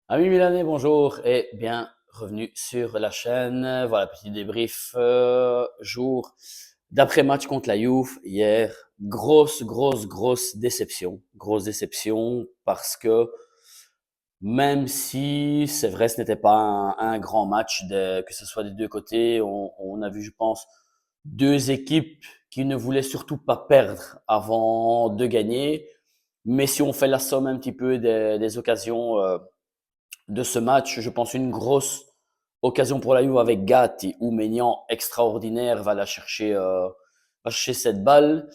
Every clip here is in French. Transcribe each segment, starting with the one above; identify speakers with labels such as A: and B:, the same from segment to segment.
A: Amis Milanais, bonjour et bienvenue sur la chaîne. Voilà, petit débrief jour d'après-match contre la Juve hier. Grosse déception. Grosse déception parce que même si c'est vrai, ce n'était pas un grand match, que ce soit des deux côtés, on a vu, je pense, deux équipes qui ne voulaient surtout pas perdre avant de gagner. Mais si on fait la somme un petit peu des occasions de ce match, je pense une grosse occasion pour la Juve avec Gatti où Maignan extraordinaire va chercher cette balle.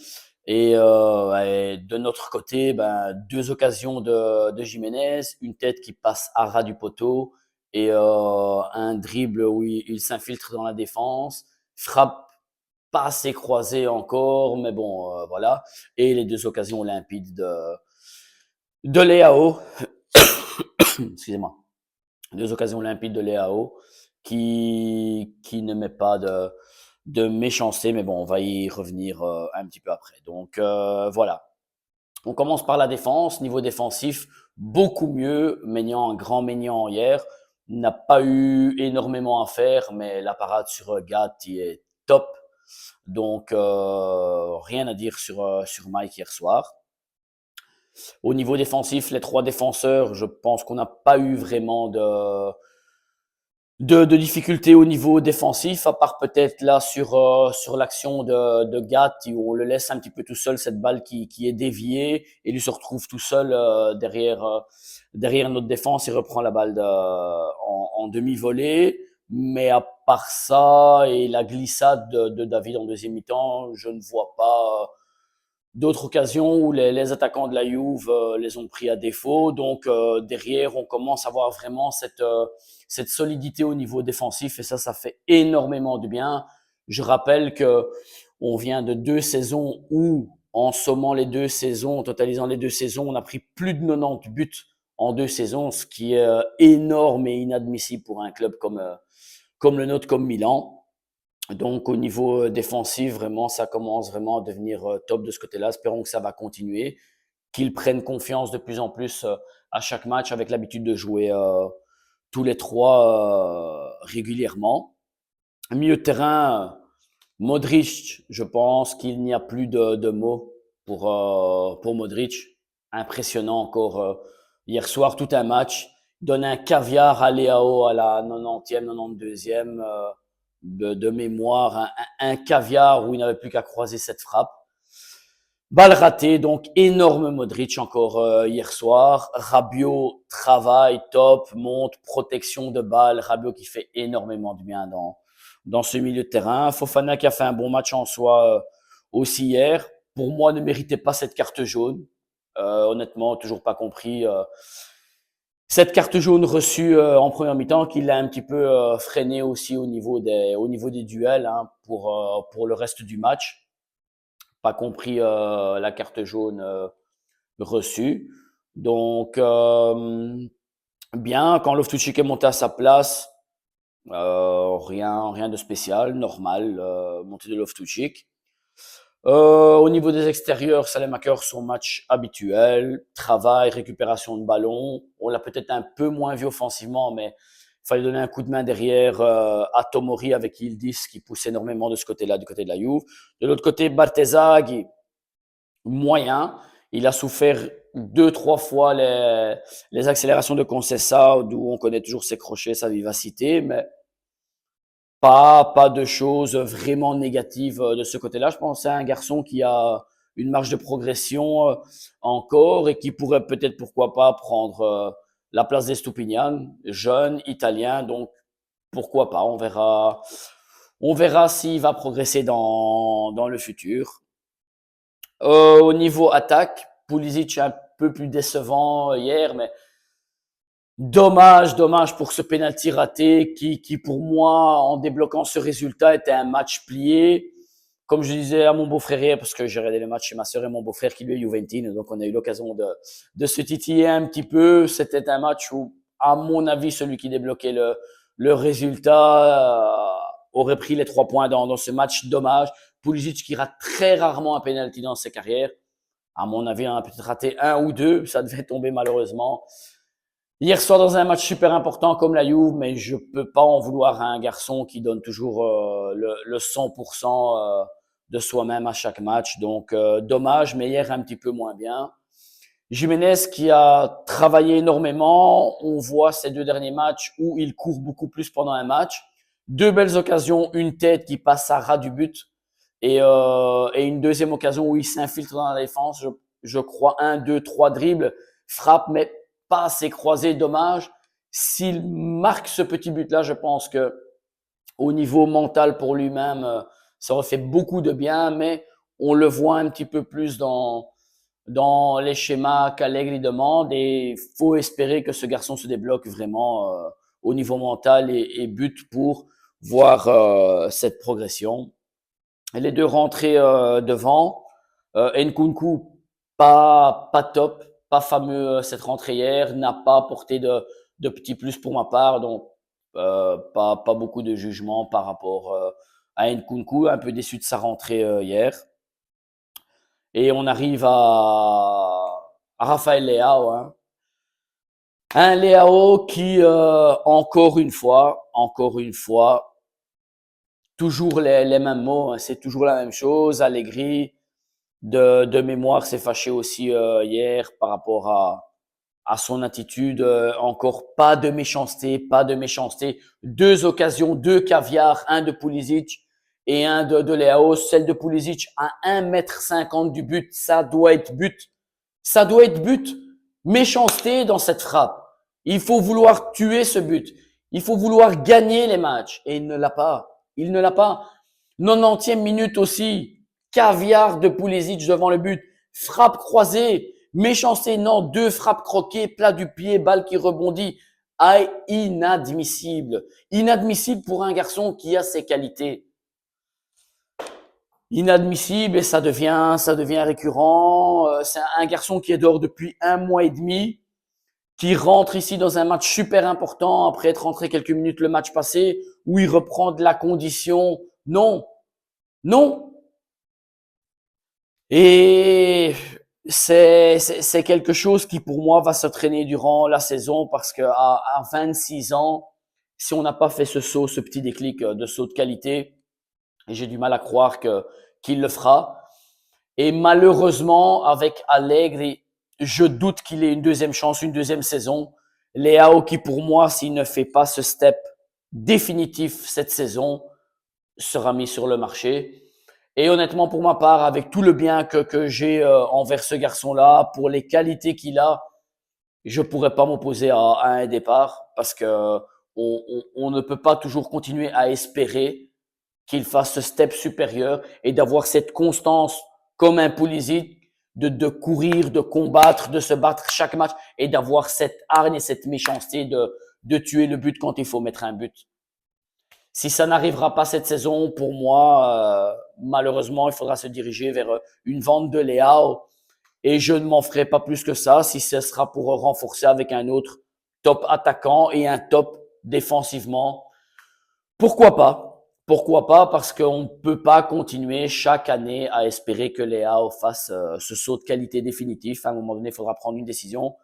A: Et de notre côté, ben, deux occasions de Jiménez, une tête qui passe à ras du poteau et un dribble où il s'infiltre dans la défense, frappe pas assez croisée encore, mais bon, voilà. Et les deux occasions limpides de Leao, excusez-moi, deux occasions limpides de Leao qui ne met pas de méchanceté, mais bon, on va y revenir un petit peu après. Donc voilà, on commence par la défense. Niveau défensif, beaucoup mieux. Maignan, un grand Maignan hier, n'a pas eu énormément à faire, mais la parade sur Gatti est top. Donc rien à dire sur Mike hier soir. Au niveau défensif, les trois défenseurs, je pense qu'on n'a pas eu vraiment de difficultés au niveau défensif, à part peut-être là sur l'action de Gatti où on le laisse un petit peu tout seul, cette balle qui est déviée et lui se retrouve tout seul derrière notre défense et reprend la balle en demi-volée. Mais à part ça et la glissade de David en deuxième mi-temps, je ne vois pas d'autres occasions où les attaquants de la Juve les ont pris à défaut. Donc derrière, on commence à voir vraiment cette solidité au niveau défensif et ça fait énormément de bien. Je rappelle que on vient de deux saisons où, en sommant les deux saisons, en totalisant les deux saisons, on a pris plus de 90 buts en deux saisons, ce qui est énorme et inadmissible pour un club comme le nôtre, comme Milan. Donc, au niveau défensif, vraiment, ça commence vraiment à devenir top de ce côté-là. Espérons que ça va continuer, qu'ils prennent confiance de plus en plus à chaque match avec l'habitude de jouer tous les trois régulièrement. Milieu de terrain, Modric, je pense qu'il n'y a plus de mots pour Modric. Impressionnant encore hier soir, tout un match. Donne un caviar à Léao à la 90e, 92e de mémoire. Un caviar où il n'avait plus qu'à croiser cette frappe. Balle ratée, donc énorme Modric encore hier soir. Rabiot travail top, monte, protection de balle. Rabiot qui fait énormément de bien dans ce milieu de terrain. Fofana qui a fait un bon match en soi aussi hier. Pour moi, ne méritait pas cette carte jaune. Honnêtement, toujours pas compris cette carte jaune reçue en première mi-temps qui l'a un petit peu freiné aussi au niveau des duels hein, pour le reste du match. Pas compris la carte jaune reçue. Donc, bien, quand Loftus-Cheek est monté à sa place, rien de spécial, normal, montée de Loftus-Cheek. Au niveau des extérieurs, Salemaker, son match habituel, travail, récupération de ballon. On l'a peut-être un peu moins vu offensivement, mais il fallait donner un coup de main derrière à Tomori avec Yildiz qui pousse énormément de ce côté-là, du côté de la Juve. De l'autre côté, Bartezaghi, moyen. Il a souffert deux, trois fois les accélérations de Concessa, d'où on connaît toujours ses crochets, sa vivacité, mais pas de choses vraiment négatives de ce côté-là. Je pense que c'est un garçon qui a une marge de progression encore et qui pourrait peut-être, pourquoi pas, prendre la place d'Estupinian, jeune, italien, donc pourquoi pas, on verra. On verra s'il va progresser dans le futur. Au niveau attaque, Pulisic un peu plus décevant hier, mais dommage pour ce penalty raté qui pour moi, en débloquant ce résultat, était un match plié. Comme je disais à mon beau-frère, parce que j'ai regardé le match chez ma sœur et mon beau-frère qui lui est Juventine, donc on a eu l'occasion de se titiller un petit peu. C'était un match où, à mon avis, celui qui débloquait le résultat aurait pris les 3 points dans ce match. Dommage. Pulisic qui rate très rarement un penalty dans ses carrières. À mon avis, on a peut-être raté un ou deux. Ça devait tomber malheureusement. Hier soir dans un match super important comme la Juve, mais je peux pas en vouloir à un garçon qui donne toujours le 100% de soi-même à chaque match. Donc dommage, mais hier un petit peu moins bien. Jiménez qui a travaillé énormément. On voit ces deux derniers matchs où il court beaucoup plus pendant un match. Deux belles occasions, une tête qui passe à ras du but et une deuxième occasion où il s'infiltre dans la défense. Je crois un, deux, trois dribbles, frappe, mais pas assez croisé, dommage. S'il marque ce petit but-là, je pense que au niveau mental pour lui-même, ça aurait fait beaucoup de bien, mais on le voit un petit peu plus dans les schémas qu'Allegri demande et il faut espérer que ce garçon se débloque vraiment au niveau mental et but pour voir cette progression. Et les deux rentrées devant. Nkunku, pas top, pas fameux cette rentrée hier, n'a pas apporté de petits plus pour ma part, donc pas beaucoup de jugement par rapport à Nkunku, un peu déçu de sa rentrée hier. Et on arrive à Rafael Leao, hein. Un Leao qui, encore une fois, toujours les mêmes mots, hein, c'est toujours la même chose. Allegri, de mémoire, s'est fâché aussi hier par rapport à son attitude. Encore pas de méchanceté, pas de méchanceté. Deux occasions, deux caviars, un de Pulisic et un de Leao. Celle de Pulisic à 1,50 m du but, ça doit être but. Ça doit être but. Méchanceté dans cette frappe. Il faut vouloir tuer ce but. Il faut vouloir gagner les matchs. Et il ne l'a pas. Il ne l'a pas. 90e minute aussi. Caviar de Pulisic devant le but. Frappe croisée. Méchanceté, non. Deux frappes croquées, plat du pied, balle qui rebondit. Ah, inadmissible. Inadmissible pour un garçon qui a ses qualités. Inadmissible et ça devient récurrent. C'est un garçon qui est dehors depuis 1 mois et demi, qui rentre ici dans un match super important après être rentré quelques minutes le match passé, où il reprend de la condition. Non, non. Et c'est quelque chose qui pour moi va se traîner durant la saison parce que à 26 ans, si on n'a pas fait ce saut, ce petit déclic de saut de qualité, et j'ai du mal à croire qu'il le fera. Et malheureusement, avec Allegri, je doute qu'il ait une deuxième chance, une deuxième saison. Leao qui, pour moi, s'il ne fait pas ce step définitif cette saison, sera mis sur le marché. Et honnêtement, pour ma part, avec tout le bien que j'ai envers ce garçon-là, pour les qualités qu'il a, je pourrais pas m'opposer à un départ parce que on ne peut pas toujours continuer à espérer qu'il fasse ce step supérieur et d'avoir cette constance comme un Pulisic de courir, de combattre, de se battre chaque match et d'avoir cette hargne et cette méchanceté de tuer le but quand il faut mettre un but. Si ça n'arrivera pas cette saison, pour moi, malheureusement, il faudra se diriger vers une vente de Leao et je ne m'en ferai pas plus que ça si ce sera pour renforcer avec un autre top attaquant et un top défensivement. Pourquoi pas? Pourquoi pas? Parce qu'on ne peut pas continuer chaque année à espérer que Léao fasse ce saut de qualité définitif. À un moment donné, il faudra prendre une décision.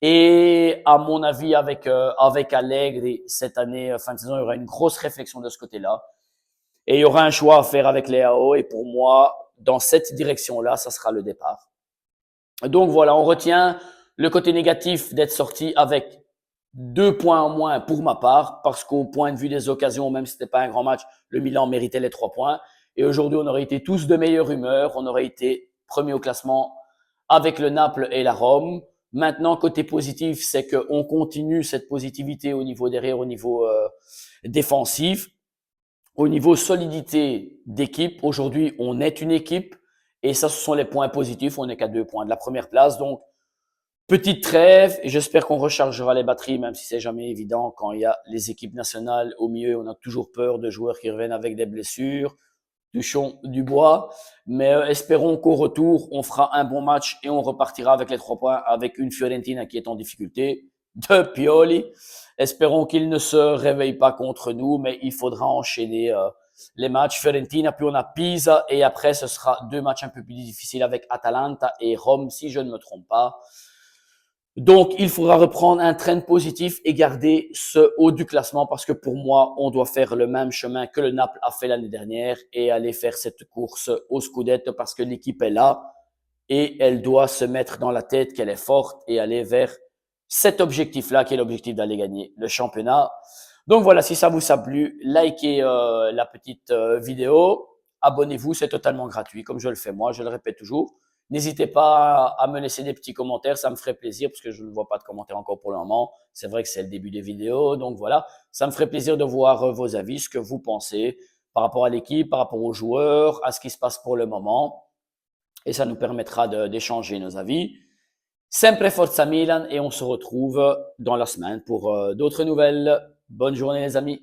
A: Et à mon avis, avec Allegri, cette année, fin de saison, il y aura une grosse réflexion de ce côté-là. Et il y aura un choix à faire avec Léao. Et pour moi, dans cette direction-là, ça sera le départ. Donc voilà, on retient le côté négatif d'être sorti avec 2 points en moins pour ma part, parce qu'au point de vue des occasions, même si c'était pas un grand match, le Milan méritait les 3 points. Et aujourd'hui, on aurait été tous de meilleure humeur, on aurait été premier au classement avec le Naples et la Rome. Maintenant, côté positif, c'est qu'on continue cette positivité au niveau derrière, au niveau défensif. Au niveau solidité d'équipe, aujourd'hui, on est une équipe. Et ça, ce sont les points positifs. On n'est qu'à 2 points de la première place. Donc, petite trêve. Et j'espère qu'on rechargera les batteries, même si c'est jamais évident quand il y a les équipes nationales au milieu. On a toujours peur de joueurs qui reviennent avec des blessures. Touchons du bois. Mais espérons qu'au retour, on fera un bon match et on repartira avec les 3 points avec une Fiorentina qui est en difficulté de Pioli. Espérons qu'il ne se réveille pas contre nous, mais il faudra enchaîner les matchs. Fiorentina, puis on a Pisa et après ce sera 2 matchs un peu plus difficiles avec Atalanta et Rome, si je ne me trompe pas. Donc, il faudra reprendre un trend positif et garder ce haut du classement parce que pour moi, on doit faire le même chemin que le Naples a fait l'année dernière et aller faire cette course au Scudetto parce que l'équipe est là et elle doit se mettre dans la tête qu'elle est forte et aller vers cet objectif-là qui est l'objectif d'aller gagner le championnat. Donc voilà, si ça vous a plu, likez la petite vidéo, abonnez-vous, c'est totalement gratuit comme je le fais moi, je le répète toujours. N'hésitez pas à me laisser des petits commentaires, ça me ferait plaisir parce que je ne vois pas de commentaires encore pour le moment. C'est vrai que c'est le début des vidéos, donc voilà, ça me ferait plaisir de voir vos avis, ce que vous pensez par rapport à l'équipe, par rapport aux joueurs, à ce qui se passe pour le moment. Et ça nous permettra d'échanger nos avis. Sempre Forza Milan et on se retrouve dans la semaine pour d'autres nouvelles. Bonne journée les amis.